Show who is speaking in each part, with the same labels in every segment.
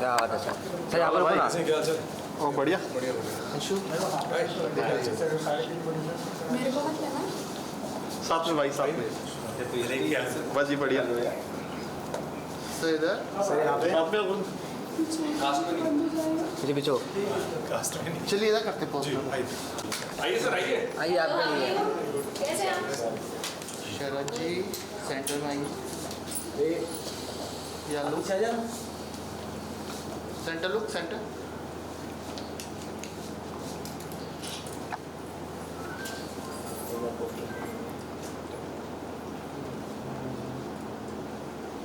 Speaker 1: क्या बात है सर। सर यहाँ पर रुको ना।
Speaker 2: क्या चल?
Speaker 3: और बढ़िया
Speaker 1: अंशु
Speaker 4: मेरे को मत लेना।
Speaker 3: साथ में भाई साथ में बस जी बढ़िया
Speaker 5: तो इधर
Speaker 1: सर यहाँ पे
Speaker 3: साथ में
Speaker 1: पीछे पीछे हो।
Speaker 5: चलिए इधर करते पोस्ट
Speaker 2: आइए सर आइए।
Speaker 1: आइए आप भी आइए।
Speaker 4: कैसे आप?
Speaker 5: शरद जी सेंटर में आइए या look centre look centre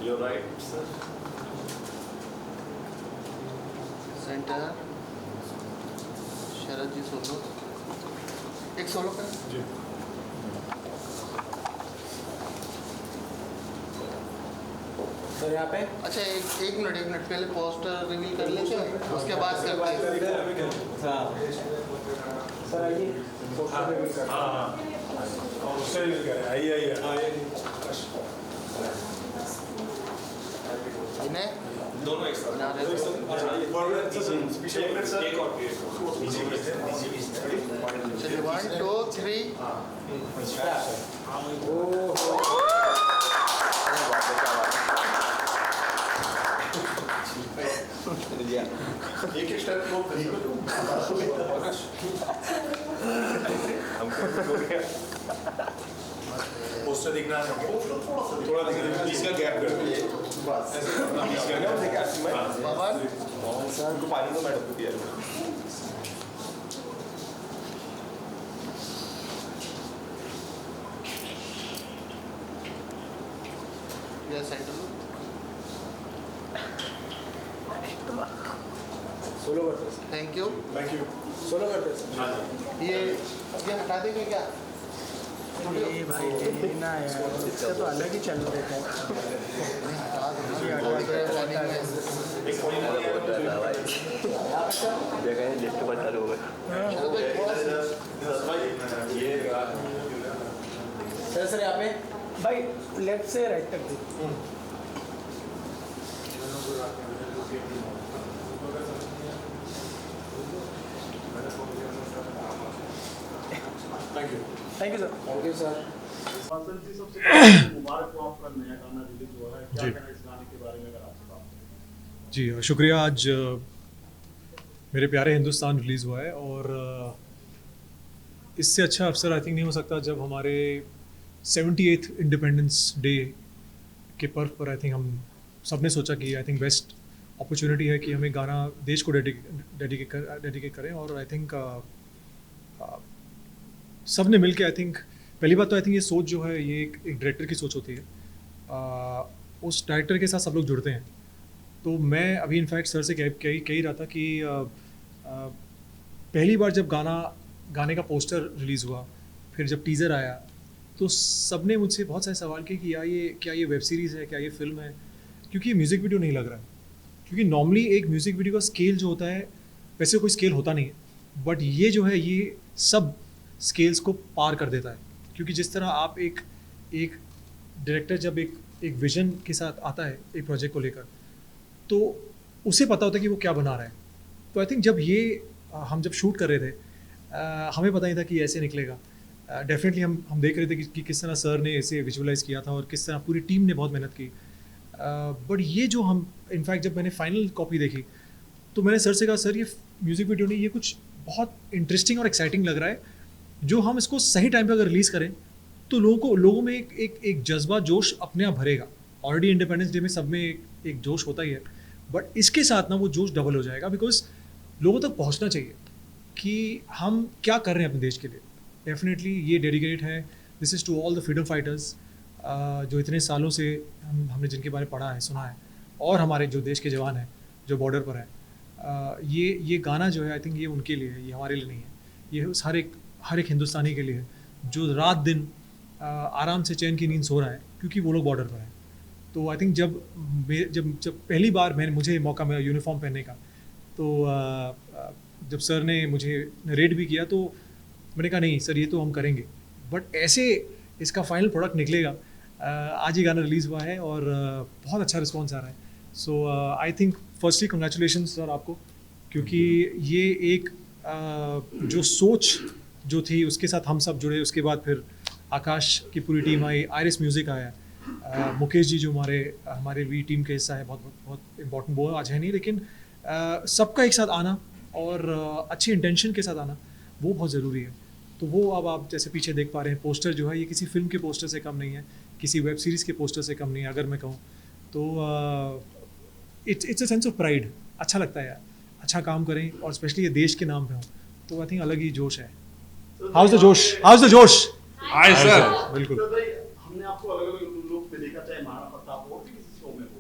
Speaker 2: You're right, sir.
Speaker 5: Centre Sharad ji solo एक सोलो कर
Speaker 2: जी।
Speaker 1: सर यहाँ पे
Speaker 5: अच्छा एक मिनट पहले पोस्टर रिवील कर लेते हैं उसके बाद करते हैं
Speaker 1: सर आइए।
Speaker 2: हाँ उससे आइए आइए
Speaker 5: इन्हें
Speaker 2: दोनों एक साथ।
Speaker 5: बना रहे थे। चलिए 1 2 3
Speaker 2: एक स्टेप लो पोस्टर दिखना है थोड़ा दिखना इसका गैप कर इसका गैप
Speaker 5: बाबा
Speaker 2: सर को पानी तो मैडम को दिया
Speaker 5: या सेंटर लुक
Speaker 1: सोलो करते हैं।
Speaker 5: Thank you
Speaker 2: thank you
Speaker 1: solo करते हैं सर।
Speaker 2: हाँ जी
Speaker 5: ये हटा देंगे क्या
Speaker 6: ये भाई लेना है यार, इसका तो अलग ही चल रहा है।
Speaker 5: हटा देंगे प्लानिंग में
Speaker 1: देखा है लिफ्ट पर चालू हो गए।
Speaker 5: चलो भाई
Speaker 1: सर यहाँ पे
Speaker 6: भाई लेफ्ट से राइट तक देखो।
Speaker 2: Thank you
Speaker 6: thank you sir.
Speaker 1: Thank you sir.
Speaker 7: मुबारक हो आपका नया गाना रिलीज हुआ है, क्या
Speaker 2: जी।
Speaker 7: कहना है इस गाने के बारे में अगर आपसे बात करें?
Speaker 2: जी शुक्रिया। आज मेरे प्यारे हिंदुस्तान रिलीज़ हुआ है और इससे अच्छा अवसर आई थिंक नहीं हो सकता जब हमारे 78th इंडिपेंडेंस डे के पर्व पर आई थिंक हम सब ने सोचा कि आई थिंक बेस्ट अपॉर्चुनिटी है कि हम एक गाना देश को डेडिकेट करें और आई थिंक सब ने मिल के आई थिंक पहली बात तो आई थिंक ये सोच जो है ये एक डायरेक्टर की सोच होती है। उस डायरेक्टर के साथ सब लोग जुड़ते हैं। तो मैं अभी इनफैक्ट सर से कह ही रहा था कि पहली बार जब गाने का पोस्टर रिलीज़ हुआ फिर जब टीज़र आया तो सब ने मुझसे बहुत सारे सवाल किए कि क्या ये वेब सीरीज़ है, क्या ये फिल्म है, क्योंकि म्यूज़िक वीडियो नहीं लग रहा है। क्योंकि नॉर्मली एक म्यूज़िक वीडियो का स्केल जो होता है वैसे कोई स्केल होता नहीं है, बट ये जो है ये सब स्केल्स को पार कर देता है। क्योंकि जिस तरह आप एक डायरेक्टर जब एक विजन के साथ आता है एक प्रोजेक्ट को लेकर तो उसे पता होता है कि वो क्या बना रहा है। तो आई थिंक जब हम जब शूट कर रहे थे हमें पता नहीं था कि ऐसे निकलेगा। डेफिनेटली हम देख रहे थे कि किस तरह सर ने इसे विजुअलाइज़ किया था और किस तरह पूरी टीम ने बहुत मेहनत की। बट ये जो हम इनफैक्ट जब मैंने फाइनल कॉपी देखी तो मैंने सर से कहा सर ये म्यूज़िक वीडियो नहीं, ये कुछ बहुत इंटरेस्टिंग और एक्साइटिंग लग रहा है। जो हम इसको सही टाइम पे अगर रिलीज़ करें तो लोगों में एक जज्बा जोश अपने आप भरेगा। ऑलरेडी इंडिपेंडेंस डे में सब में एक जोश होता ही है, बट इसके साथ ना वो जोश डबल हो जाएगा बिकॉज लोगों तक पहुंचना चाहिए कि हम क्या कर रहे हैं अपने देश के लिए। डेफिनेटली ये डेडिकेटेड है, this is to all the freedom fighters जो इतने सालों से हमने जिनके बारे में पढ़ा है सुना है, और हमारे जो देश के जवान हैं जो बॉर्डर पर हैं। ये गाना जो है आई थिंक ये उनके लिए है, ये हमारे लिए नहीं है। ये उस हर एक हिंदुस्तानी के लिए है जो रात दिन आराम से चैन की नींद सो रहा है क्योंकि वो लोग बॉर्डर पर हैं। तो आई थिंक जब पहली बार मुझे मौका मिला यूनिफॉर्म पहनने का तो जब सर ने मुझे नरेट भी किया तो मैंने कहा नहीं सर ये तो हम करेंगे, बट ऐसे इसका फाइनल प्रोडक्ट निकलेगा। आज ही गाना रिलीज़ हुआ है और बहुत अच्छा रिस्पॉन्स आ रहा है। So I think firstly congratulation sir आपको, क्योंकि ये एक जो सोच जो थी उसके साथ हम सब जुड़े, उसके बाद फिर आकाश की पूरी टीम आई, आयरिस म्यूज़िक आया, मुकेश जी जो हमारे वी टीम के हिस्सा है, बहुत बहुत इम्पोर्टेंट, वो आज है नहीं, लेकिन सबका एक साथ आना और अच्छी इंटेंशन के साथ आना वो बहुत ज़रूरी है। तो वो अब आप जैसे पीछे देख पा रहे हैं, पोस्टर जो है ये किसी फिल्म के पोस्टर से कम नहीं है, किसी वेब सीरीज़ के पोस्टर से कम नहीं है अगर मैं कहूँ तो। It's a sense of pride, अच्छा लगता है यार, अच्छा काम करें और स्पेशली ये देश के नाम पे हो तो आई थिंक अलग ही जोश है। हाउस द जोश, हाउस द जोश।
Speaker 3: Hi sir.
Speaker 2: बिल्कुल।
Speaker 7: तो भाई हमने आपको अलग अलग लुक में देखा, चाहे महाराणा प्रताप हो किसी शो में हो,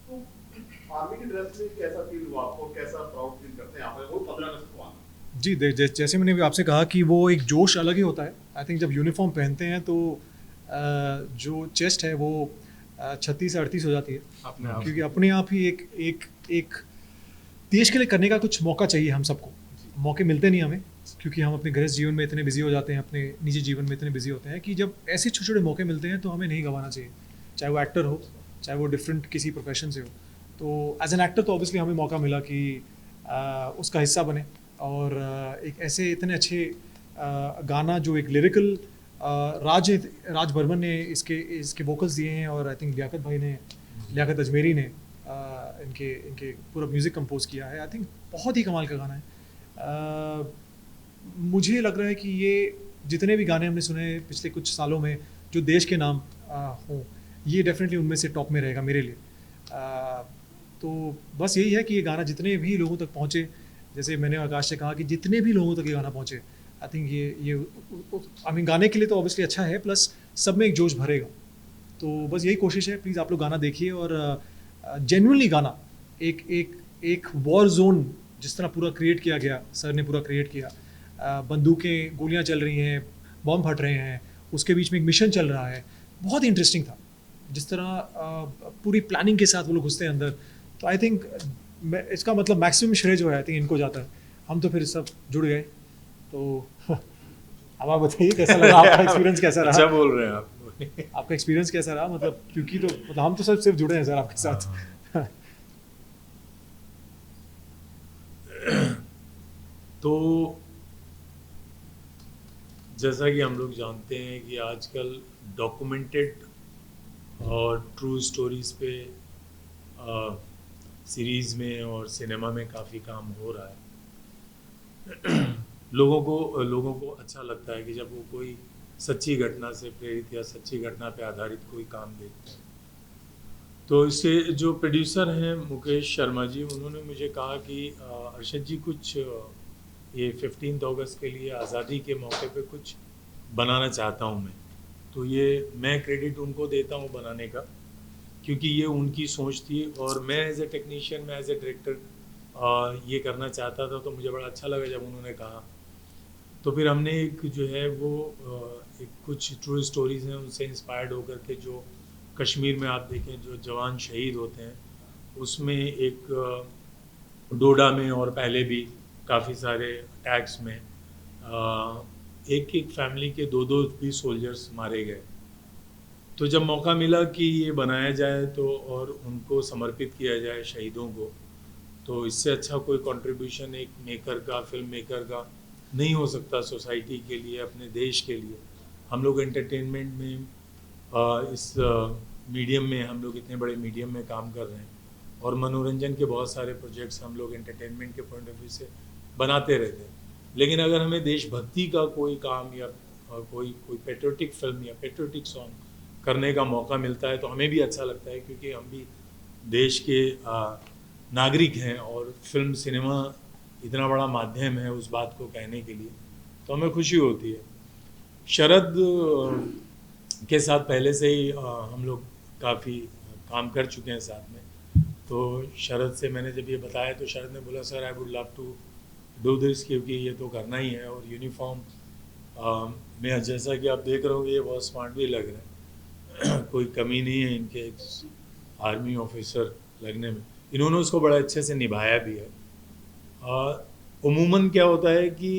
Speaker 7: तो आर्मी की ड्रेस में कैसा फील हुआ आपको, कैसा प्राउड फील करते हैं आप, वो 15 अगस्त को आना?
Speaker 2: जी जैसे मैंने भी आपसे कहा कि वो एक जोश अलग ही होता है। आई थिंक जब यूनिफॉर्म पहनते हैं तो जो चेस्ट है वो 36 से 38 हो जाती है, क्योंकि अपने आप ही एक देश के लिए करने का कुछ मौका चाहिए। हम सबको मौके मिलते नहीं हमें, क्योंकि हम अपने गृहस्थ जीवन में इतने बिजी हो जाते हैं, अपने निजी जीवन में इतने बिजी होते हैं कि जब ऐसे छोटे छोटे मौके मिलते हैं तो हमें नहीं गंवाना चाहिए, चाहे वो एक्टर हो, चाहे वो डिफरेंट किसी प्रोफेशन से हो। तो एज एन एक्टर तो ऑब्वियसली हमें मौका मिला कि उसका हिस्सा बने, और एक ऐसे इतने अच्छे गाना जो एक लिरिकल राज बर्मन ने इसके वोकल्स दिए हैं, और आई थिंक लियाकत अजमेरी ने इनके पूरा म्यूज़िक कंपोज किया है। आई थिंक बहुत ही कमाल का गाना है। मुझे लग रहा है कि ये जितने भी गाने हमने सुने पिछले कुछ सालों में जो देश के नाम हों, ये डेफिनेटली उनमें से टॉप में रहेगा मेरे लिए। तो बस यही है कि ये गाना जितने भी लोगों तक पहुँचे, जैसे मैंने आकाश से कहा कि जितने भी लोगों तक ये गाना पहुँचे, आई थिंक ये आई मीन गाने के लिए तो ऑब्वियसली अच्छा है, प्लस सब में एक जोश भरेगा। तो बस यही कोशिश है, प्लीज़ आप लोग गाना देखिए और जेन्युइनली गाना एक वॉर जोन जिस तरह पूरा क्रिएट किया गया, सर ने पूरा क्रिएट किया, बंदूकें गोलियां चल रही हैं, बॉम्ब फट रहे हैं, उसके बीच में एक मिशन चल रहा है, बहुत ही इंटरेस्टिंग था जिस तरह पूरी प्लानिंग के साथ वो लोग घुसते हैं अंदर। तो आई थिंक इसका मतलब मैक्सिमम श्रेय जो है आई थिंक इनको जाता है, हम तो फिर सब जुड़ गए। तो अब आप बताइए कैसा लगा, आपका एक्सपीरियंस कैसा रहा?
Speaker 3: अच्छा बोल रहे हैं आप।
Speaker 2: आपका एक्सपीरियंस कैसा रहा? मतलब क्योंकि तो मतलब हम तो सब सिर्फ जुड़े हैं सर आपके साथ।
Speaker 8: तो जैसा कि हम लोग जानते हैं कि आजकल डॉक्यूमेंटेड और ट्रू स्टोरीज पे सीरीज़ में और सिनेमा में काफ़ी काम हो रहा है। लोगों को अच्छा लगता है कि जब वो कोई सच्ची घटना से प्रेरित या सच्ची घटना पे आधारित कोई काम देखते हैं। तो इसके जो प्रोड्यूसर हैं मुकेश शर्मा जी, उन्होंने मुझे कहा कि अर्शद जी कुछ ये 15 अगस्त के लिए आज़ादी के मौके पे कुछ बनाना चाहता हूँ मैं। तो ये मैं क्रेडिट उनको देता हूँ बनाने का, क्योंकि ये उनकी सोच थी और मैं एज ए टेक्नीशियन, मैं एज ए डायरेक्टर ये करना चाहता था। तो मुझे बड़ा अच्छा लगा जब उन्होंने कहा। तो फिर हमने एक जो है वो एक कुछ ट्रू स्टोरीज़ हैं उनसे इंस्पायर्ड होकर के, जो कश्मीर में आप देखें जो जवान शहीद होते हैं, उसमें एक डोडा में और पहले भी काफ़ी सारे अटैक्स में एक फैमिली के दो भी सोल्जर्स मारे गए। तो जब मौका मिला कि ये बनाया जाए तो और उनको समर्पित किया जाए शहीदों को, तो इससे अच्छा कोई कंट्रीब्यूशन एक मेकर का, फिल्म मेकर का नहीं हो सकता सोसाइटी के लिए, अपने देश के लिए। हम लोग एंटरटेनमेंट में इस मीडियम में, हम लोग इतने बड़े मीडियम में काम कर रहे हैं और मनोरंजन के बहुत सारे प्रोजेक्ट्स हम लोग एंटरटेनमेंट के पॉइंट ऑफ व्यू से बनाते रहते हैं। लेकिन अगर हमें देशभक्ति का कोई काम या कोई पेट्रियोटिक फिल्म या पेट्रियोटिक सॉन्ग करने का मौका मिलता है तो हमें भी अच्छा लगता है, क्योंकि हम भी देश के नागरिक हैं और फिल्म सिनेमा इतना बड़ा माध्यम है उस बात को कहने के लिए, तो हमें खुशी होती है। शरद के साथ पहले से ही हम लोग काफ़ी काम कर चुके हैं साथ में। तो शरद से मैंने जब ये बताया तो शरद ने बोला sir I would love to do this, क्योंकि ये तो करना ही है। और यूनिफॉर्म में जैसा कि आप देख रहे होंगे ये बहुत स्मार्ट भी लग रहे हैं कोई कमी नहीं है इनके एक आर्मी ऑफिसर लगने में। इन्होंने उसको बड़ा अच्छे से निभाया भी है। उमूमन क्या होता है कि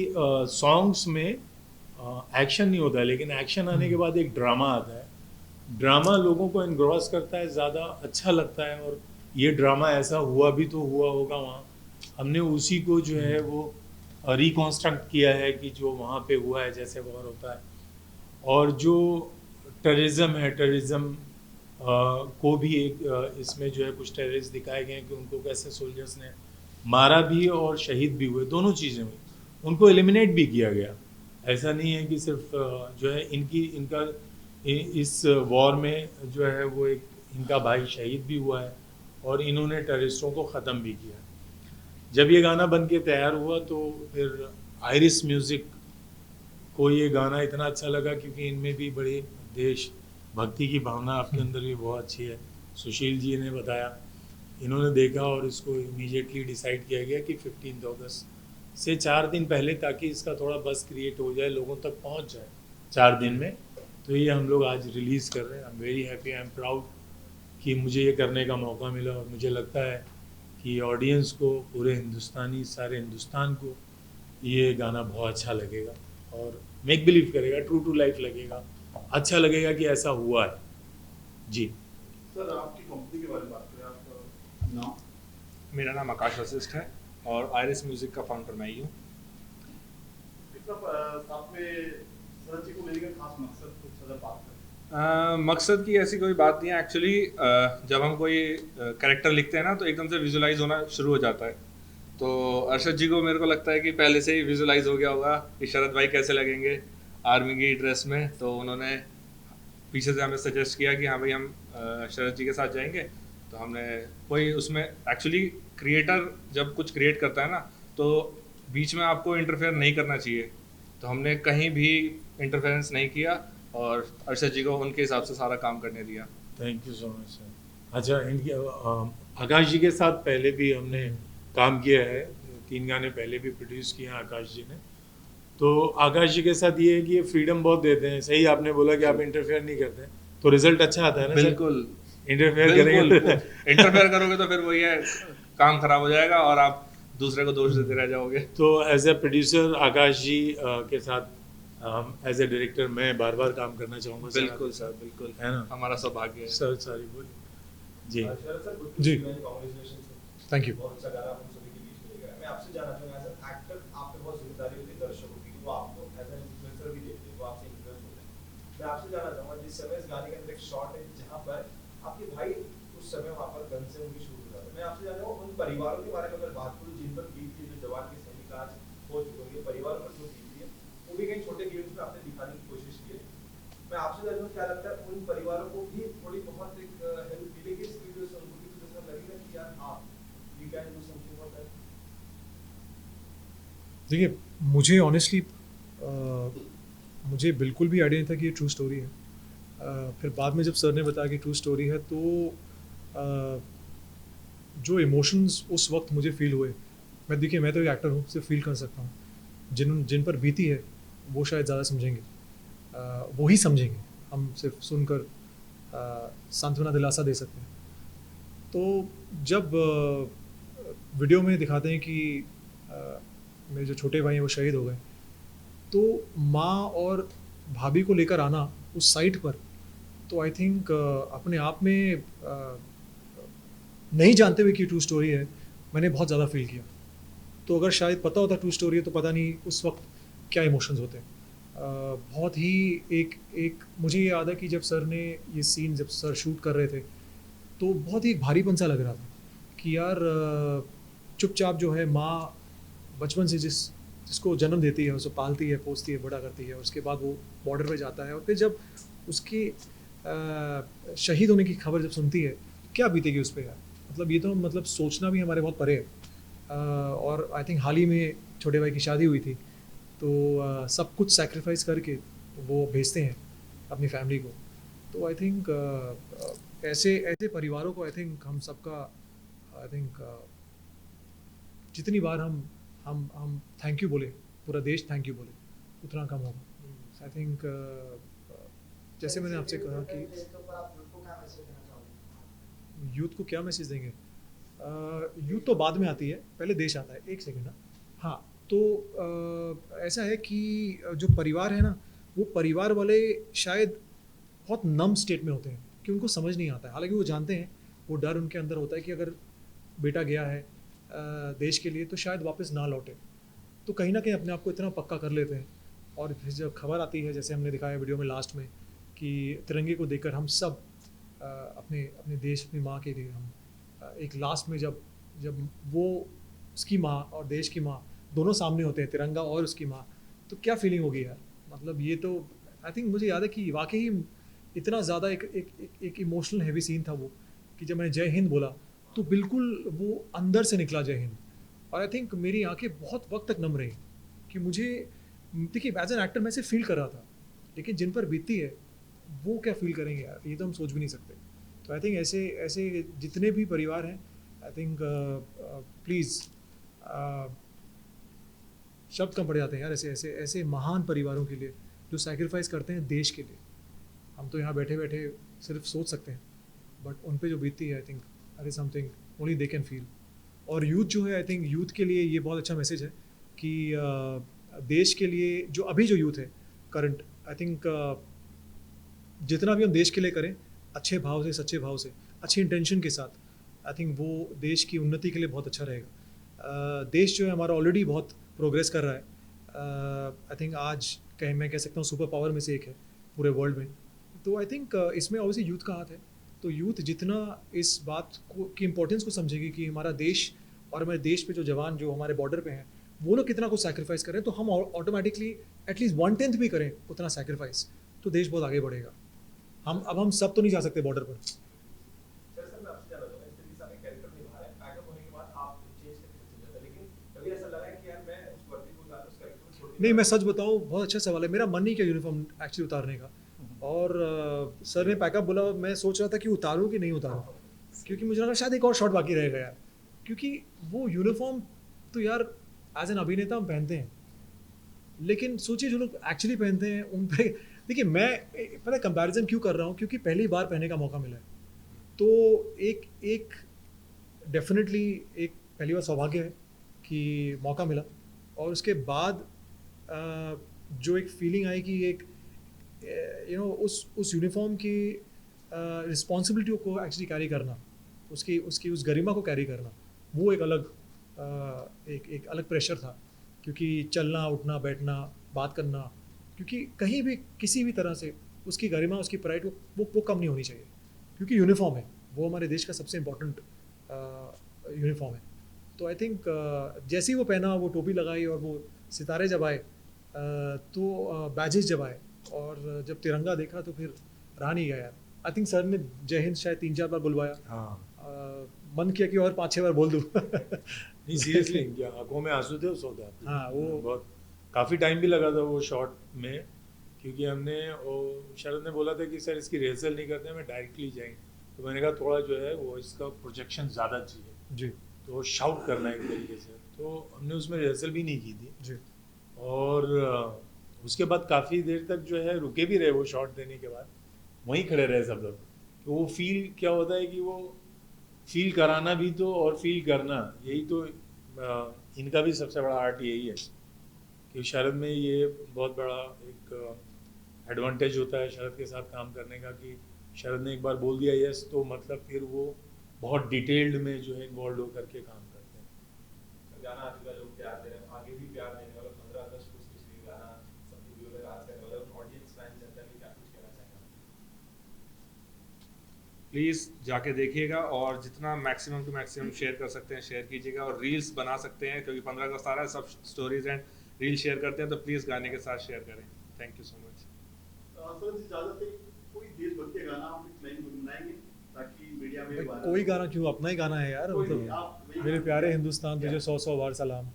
Speaker 8: सॉन्ग्स में एक्शन नहीं होता है, लेकिन एक्शन आने के बाद एक ड्रामा आता है। ड्रामा लोगों को इनग्रॉस करता है, ज़्यादा अच्छा लगता है और ये ड्रामा ऐसा हुआ भी तो हुआ होगा वहाँ, हमने उसी को जो है वो रिकॉन्स्ट्रक्ट किया है कि जो वहाँ पे हुआ है जैसे वॉर होता है। और जो टेररिज्म है, टेररिज्म को भी एक इसमें जो है कुछ टेररिस्ट दिखाए गए हैं कि उनको कैसे सोल्जर्स ने मारा भी और शहीद भी हुए, दोनों चीज़ें हुई, उनको एलिमिनेट भी किया गया। ऐसा नहीं है कि सिर्फ जो है इनका इस वॉर में जो है वो एक इनका भाई शहीद भी हुआ है और इन्होंने टेररिस्टों को ख़त्म भी किया। जब ये गाना बन के तैयार हुआ तो फिर आयरिस म्यूज़िक को ये गाना इतना अच्छा लगा क्योंकि इनमें भी बड़ी देश भक्ति की भावना आपके अंदर भी बहुत अच्छी है। सुशील जी ने बताया, इन्होंने देखा और इसको इमीडिएटली डिसाइड किया गया कि 15 अगस्त से 4 दिन पहले, ताकि इसका थोड़ा बस क्रिएट हो जाए, लोगों तक पहुंच जाए 4 दिन में। तो ये हम लोग आज रिलीज़ कर रहे हैं। I am very happy, I am proud कि मुझे ये करने का मौका मिला और मुझे लगता है कि ऑडियंस को, पूरे सारे हिंदुस्तान को ये गाना बहुत अच्छा लगेगा और मेक बिलीव करेगा, ट्रू टू लाइफ लगेगा, अच्छा लगेगा कि ऐसा हुआ है। जी
Speaker 7: सर, आपकी कंपनी के बारे में बात करें, आपका नाम?
Speaker 9: मेरा नाम आकाश वशिष्ठ है और आयरिस म्यूजिक का फाउंडर मैं ही हूँ।
Speaker 7: इतना साथ में शरद जी को लेने का खास मकसद कुछ अगर बात करें?
Speaker 9: मकसद की ऐसी कोई बात नहीं है एक्चुअली। जब हम कोई कैरेक्टर लिखते हैं ना तो एकदम से विजुलाइज होना शुरू हो जाता है। तो अरशद जी को मेरे को लगता है कि पहले से ही विजुलाइज हो गया होगा कि शरद भाई कैसे लगेंगे आर्मी की ड्रेस में। तो उन्होंने पीछे से हमें सजेस्ट किया कि हाँ भाई हम शरद जी के साथ जाएंगे। तो हमने कोई उसमें एक्चुअली क्रिएटर जब कुछ क्रिएट करता है ना तो बीच में आपको इंटरफेयर नहीं करना चाहिए। तो हमने कहीं भी इंटरफेरेंस नहीं किया और अरशद जी को उनके हिसाब से सारा काम करने दिया।
Speaker 8: Thank you so much sir. अच्छा, इनके आकाश जी के साथ पहले भी हमने काम किया है, 3 गाने पहले भी प्रोड्यूस किए हैं आकाश जी ने। तो आकाश जी के साथ ये है कि ये फ्रीडम बहुत देते हैं। सही आपने बोला कि आप इंटरफेयर नहीं करते तो रिजल्ट अच्छा आता है ना?
Speaker 9: बिल्कुल,
Speaker 8: इंटरफेयर करेंगे
Speaker 9: इंटरफेयर करोगे तो फिर वही है, काम खराब हो जाएगा और आप दूसरे को दोष देते रह जाओगे।
Speaker 8: तो एज ए प्रोड्यूसर आकाश जी के साथ एज ए डायरेक्टर मैं बार बार काम करना चाहूँगा।
Speaker 9: बिल्कुल सर, बिल्कुल,
Speaker 8: है ना?
Speaker 9: हमारा सौभाग्य है।
Speaker 8: सर सॉरी बोलिए जी।
Speaker 2: जी, थैंक यू।
Speaker 10: बहुत अच्छा गाना हम सभी के बीच में मैं आपसे जानना चाहूँगा, एज एन एक्टर आप पे बहुत जिम्मेदारी होती है दर्शकों की, वो आपको एज एन इन्फ्लुएंसर भी देखते हैं, वो आपसे इन्फ्लुएंस होते हैं। मैं आपसे जानना चाहूँगा, जिस समय इस गाने के अंदर एक शॉट है जहाँ पर आपके भाई उस समय वहाँ पर गन से उनकी शूट हो जाता है, मैं आपसे जानना चाहूँगा उन परिवारों के बारे में अगर बात करूँ जिन पर बीती, जो जवान के सैनिक आज हो चुके हैं, परिवारों पर जो बीती है वो भी कहीं छोटे गेम्स में आपने दिखाने की कोशिश की है। मैं आपसे जानना क्या लगता है उन परिवारों को भी थोड़ी बहुत एक हेल्प मिलेगी इस वीडियो से, उनको भी कुछ ऐसा लगेगा कि यार हाँ we can do something for that?
Speaker 2: देखिए, मुझे ऑनेस्टली मुझे बिल्कुल भी आइडिया नहीं था कि ये ट्रू स्टोरी है। फिर बाद में जब सर ने बताया कि ट्रू स्टोरी है तो जो इमोशंस उस वक्त मुझे फील हुए, मैं देखिए मैं तो एक एक्टर हूँ, सिर्फ फील कर सकता हूँ। जिन पर बीती है वो शायद ज़्यादा समझेंगे, वो ही समझेंगे, हम सिर्फ सुनकर सांत्वना दिलासा दे सकते हैं। तो जब वीडियो में दिखाते हैं कि मेरे जो छोटे भाई हैं वो शहीद हो गए, तो माँ और भाभी को लेकर आना उस साइट पर, तो आई थिंक अपने आप में नहीं जानते हुए कि ट्रू स्टोरी है, मैंने बहुत ज़्यादा फील किया। तो अगर शायद पता होता ट्रू स्टोरी है तो पता नहीं उस वक्त क्या इमोशंस होते हैं। बहुत ही एक मुझे ये याद है कि जब सर ने ये सीन, जब सर शूट कर रहे थे तो बहुत ही भारीपन सा लग रहा था कि यार चुपचाप जो है माँ बचपन से जिसको जन्म देती है, उसे पालती है, पोसती है, बड़ा करती है, और उसके बाद वो बॉर्डर पे जाता है और फिर जब उसके शहीद होने की खबर जब सुनती है क्या बीतेगी उस पर यार। मतलब ये तो मतलब सोचना भी हमारे बहुत परे है। और आई थिंक हाल ही में छोटे भाई की शादी हुई थी, तो सब कुछ सैक्रिफाइस करके वो भेजते हैं अपनी फैमिली को। तो आई थिंक ऐसे परिवारों को आई थिंक हम सबका आई थिंक जितनी बार हम थैंक यू बोले, पूरा देश थैंक यू बोले, उतना कम होगा। आई थिंक जैसे मैंने आपसे कहा कि यूथ को क्या मैसेज देंगे, यूथ तो बाद में आती है, पहले देश आता है। एक सेकेंड ना, हाँ, तो ऐसा है कि जो परिवार है ना, वो परिवार वाले शायद बहुत नम स्टेट में होते हैं कि उनको समझ नहीं आता है। हालांकि वो जानते हैं वो डर उनके अंदर होता है कि अगर बेटा गया है देश के लिए तो शायद वापस ना लौटे, तो कहीं ना कहीं अपने आप को इतना पक्का कर लेते हैं। और फिर जब खबर आती है, जैसे हमने दिखाया वीडियो में लास्ट में, कि तिरंगे को देखकर हम सब अपने अपने देश, अपनी माँ के लिए हम एक लास्ट में जब जब वो उसकी माँ और देश की माँ दोनों सामने होते हैं, तिरंगा और उसकी माँ, तो क्या फीलिंग होगी यार। मतलब ये तो आई थिंक मुझे याद है कि वाकई इतना ज़्यादा एक इमोशनल हैवी सीन था वो, कि जब मैंने जय हिंद बोला तो बिल्कुल वो अंदर से निकला जय हिंद। और आई थिंक मेरी आंखें बहुत वक्त तक नम रही कि मुझे, देखिए एज एन एक्टर मैं सिर्फ फील कर रहा था, लेकिन जिन पर बीती है वो क्या फील करेंगे यार, ये तो हम सोच भी नहीं सकते। तो आई थिंक ऐसे ऐसे जितने भी परिवार हैं, आई थिंक प्लीज़ शब्द कम पड़ जाते हैं यार ऐसे ऐसे ऐसे महान परिवारों के लिए जो सैक्रिफाइस करते हैं देश के लिए। हम तो यहाँ बैठे बैठे सिर्फ सोच सकते हैं, बट उन पे जो बीतती है I think that is something only they can feel. और यूथ जो है, आई थिंक यूथ के लिए ये बहुत अच्छा मैसेज है कि देश के लिए जो अभी जो यूथ है करंट, आई थिंक जितना भी हम देश के लिए करें अच्छे भाव से, सच्चे भाव से, अच्छी इंटेंशन के साथ, आई थिंक वो देश की उन्नति के लिए बहुत अच्छा रहेगा। देश जो है हमारा ऑलरेडी बहुत प्रोग्रेस कर रहा है। आई थिंक आज मैं कह सकता हूँ सुपर पावर में से एक है पूरे वर्ल्ड में। तो आई थिंक इसमें ऑब्वियसली यूथ का हाथ है। तो यूथ जितना इस बात को की इम्पोर्टेंस को समझेगी कि हमारा देश और हमारे देश पे जो जवान जो हमारे बॉर्डर पे हैं वो लोग कितना कुछ सैक्रिफाइस करें, तो हम ऑटोमेटिकली एटलीस्ट 1/10 भी करें उतना सैक्रिफाइस, तो देश बहुत आगे बढ़ेगा। हम सब तो नहीं जा सकते बॉर्डर पर।
Speaker 10: सर मैं आपसे जानना चाहूंगा, इस तरीके से आपने कैरेक्टर निभा रहे हैं, पैकअप होने के बाद आप चेंज करके चले जाते हैं, लेकिन कभी ऐसा लगा है कि यार मैं उस वर्दी को उतार उस कैरेक्टर को छोड़ के
Speaker 2: नहीं, मैं सच बताऊँ, बहुत अच्छा सवाल है। मेरा मन नहीं किया यूनिफॉर्म एक्चुअली उतारने का, और सर ने पैकअप बोला, मैं सोच रहा था कि उतारूँ कि नहीं उतारूँ, क्योंकि मुझे लगा शायद एक और शॉट बाकी रहेगा यार, क्योंकि वो यूनिफॉर्म तो यार एज एन अभिनेता हम पहनते हैं, लेकिन सोचिए जो लोग एक्चुअली पहनते हैं उन पे, देखिए मैं पता है कंपैरिजन क्यों कर रहा हूँ, क्योंकि पहली बार पहनने का मौका मिला है, तो एक डेफिनेटली एक पहली बार सौभाग्य है कि मौका मिला, और उसके बाद जो एक फीलिंग आई कि एक उस यूनिफॉर्म की रिस्पॉन्सिबिलिटी को एक्चुअली कैरी करना, उसकी उस गरिमा को कैरी करना, वो एक अलग एक अलग प्रेशर था, क्योंकि चलना उठना बैठना बात करना, क्योंकि कहीं भी किसी भी तरह से उसकी गरिमा उसकी प्राइड वो कम नहीं होनी चाहिए, क्योंकि यूनिफॉर्म है वो हमारे देश का सबसे इम्पोर्टेंट यूनिफॉर्म है। तो आई थिंक जैसे ही वो पहना, वो टोपी लगाई और वो सितारे जब आए, तो बैजेस जब आए और जब तिरंगा देखा तो फिर रहा नहीं गया यार। आई थिंक सर ने जय हिंद शायद 3-4 बार बुलवाया।
Speaker 8: हाँ,
Speaker 2: मन किया कि और 5-6 बार बोल दूँ।
Speaker 8: नहीं सीरियसली आंखों में आंसू थे उस वक्त।
Speaker 2: हाँ, वो
Speaker 8: बहुत काफ़ी टाइम भी लगा था वो शॉट में, क्योंकि हमने शरद ने बोला था कि सर इसकी रिहर्सल नहीं करते, मैं डायरेक्टली जाएंगे, तो मैंने कहा थोड़ा जो है वो इसका प्रोजेक्शन ज़्यादा चाहिए
Speaker 2: जी
Speaker 8: तो शाउट करना है एक तरीके से, तो हमने उसमें रिहर्सल भी नहीं की थी।
Speaker 2: जी
Speaker 8: और उसके बाद काफ़ी देर तक जो है रुके भी रहे, वो शॉट देने के बाद वहीं खड़े रहे सब लोग। तो वो फील क्या होता है कि वो फील कराना भी तो और फील करना, यही तो इनका भी सबसे बड़ा आर्ट यही है कि शरद में ये बहुत बड़ा एक एडवांटेज होता है शरद के साथ काम करने का, कि शरद ने एक बार बोल दिया यस तो मतलब फिर वो बहुत डिटेल्ड में जो है इन्वॉल्व होकर के काम करते हैं।
Speaker 10: गाना आ चुका, लोग प्यार दे रहे हैं, आगे भी प्यार देने वाले, 15 अगस्त को स्पेशली गाना सबकी वीडियो में राज करने वाले, ऑडियंस फैन जनता के लिए क्या कुछ कहना चाहेंगे?
Speaker 9: प्लीज़ जाके देखिएगा और जितना मैक्सिमम टू मैक्सिमम शेयर कर सकते हैं शेयर कीजिएगा, और रील्स बना सकते हैं क्योंकि 15 अगस्त आ रहा है, सब स्टोरीज एंड रील शेयर करते हैं, तो प्लीज़ गाने के साथ शेयर करें। Thank you so much.
Speaker 7: Sir ji इजाजत है, कोई देशभक्ति का गाना आप कुछ लाइन गुनगुनाएंगे ताकि मीडिया में
Speaker 2: भाई, कोई गाना क्यों, अपना ही गाना है यार।
Speaker 7: कोई नहीं,
Speaker 2: मतलब
Speaker 7: आप वही
Speaker 2: मेरे
Speaker 7: गाना-
Speaker 2: प्यारे हिंदुस्तान तुझे 100-100 बार सलाम,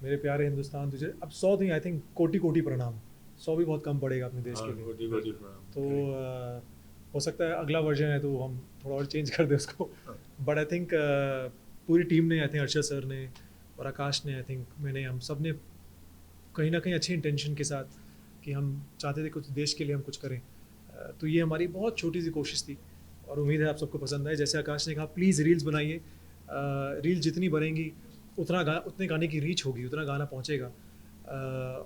Speaker 2: मेरे प्यारे हिंदुस्तान तुझे, अब 100 नहीं, आई थिंक कोटि प्रणाम, 100 भी बहुत कम पड़ेगा अपने देश के लिए।
Speaker 8: कोटि कोटि प्रणाम।
Speaker 2: तो हो सकता है अगला वर्जन है तो हम थोड़ा और चेंज कर दें उसको, बट आई थिंक पूरी टीम ने, आई थिंक अर्षद सर ने और आकाश ने, आई थिंक मैंने, हम सब ने कहीं ना कहीं अच्छी इंटेंशन के साथ कि हम चाहते थे कुछ देश के लिए हम कुछ करें, तो ये हमारी बहुत छोटी सी कोशिश थी और उम्मीद है आप सबको पसंद आए। जैसे आकाश ने कहा, प्लीज़ रील्स बनाइए, रील्स जितनी बनेंगी उतने गाने की रीच होगी, उतना गाना पहुँचेगा,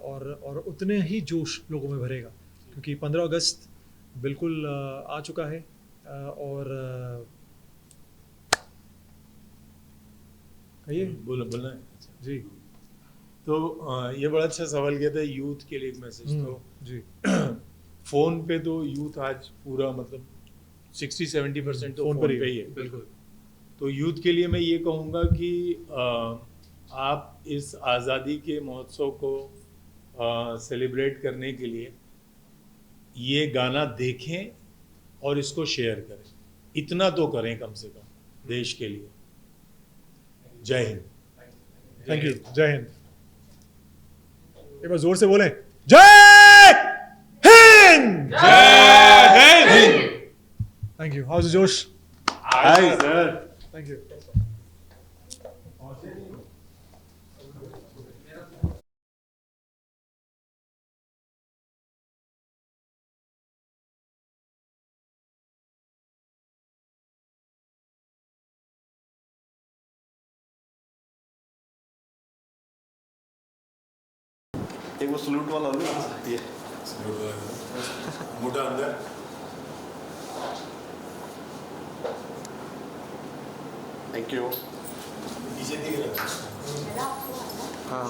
Speaker 2: और उतने ही जोश लोगों में भरेगा, क्योंकि 15 अगस्त बिल्कुल आ चुका है, और कहिए
Speaker 8: बोलना है अच्छा।
Speaker 2: जी।
Speaker 8: तो ये बड़ा अच्छा सवाल किया था यूथ के लिए एक मैसेज। तो
Speaker 2: जी
Speaker 8: फोन पे तो यूथ आज पूरा मतलब 60-70% तो
Speaker 2: फोन
Speaker 8: फोन
Speaker 2: पर
Speaker 8: पे ही है।
Speaker 2: बिल्कुल।
Speaker 8: तो यूथ के लिए मैं ये कहूँगा कि आप इस आज़ादी के महोत्सव को सेलिब्रेट करने के लिए ये गाना देखें और इसको शेयर करें, इतना तो करें कम से कम देश के लिए। जय हिंद।
Speaker 2: Thank you. जय हिंद। एक बार जोर से बोलें, जय हिंद।
Speaker 8: जय हिंद।
Speaker 2: Thank you. हाउस जोश?
Speaker 8: Hi sir.
Speaker 2: Thank you.
Speaker 3: एक वो सलूट वाला हो गया ये
Speaker 8: मोटा अंदर।
Speaker 3: Thank you.
Speaker 8: नीचे दिख रहा है।